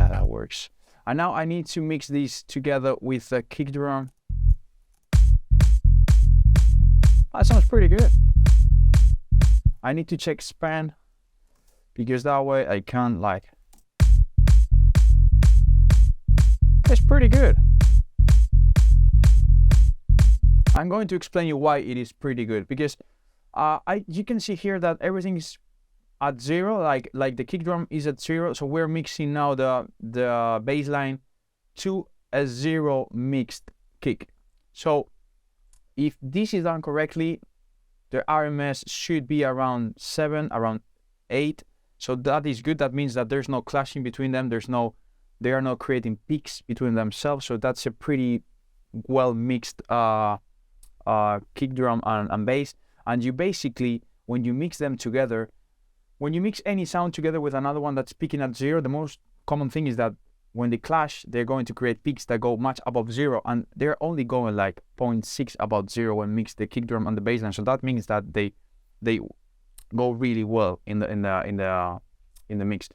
Yeah, that works. And now I need to mix these together with the kick drum. That sounds pretty good. I need to check span, because that way I can like, it's pretty good. I'm going to explain you why it is pretty good, because you can see here that everything is at 0, like the kick drum is at 0. So we're mixing now the bass line to a 0 mixed kick. So if this is done correctly, the RMS should be around 7, around 8. So that is good. That means that there's no clashing between them. They are not creating peaks between themselves. So that's a pretty well mixed kick drum and bass. And you basically, when you mix them together, when you mix any sound together with another one that's peaking at 0, the most common thing is that when they clash, they're going to create peaks that go much above 0, and they're only going like 0.6 above 0 when mix the kick drum and the bass line. So that means that they go really well in the mix.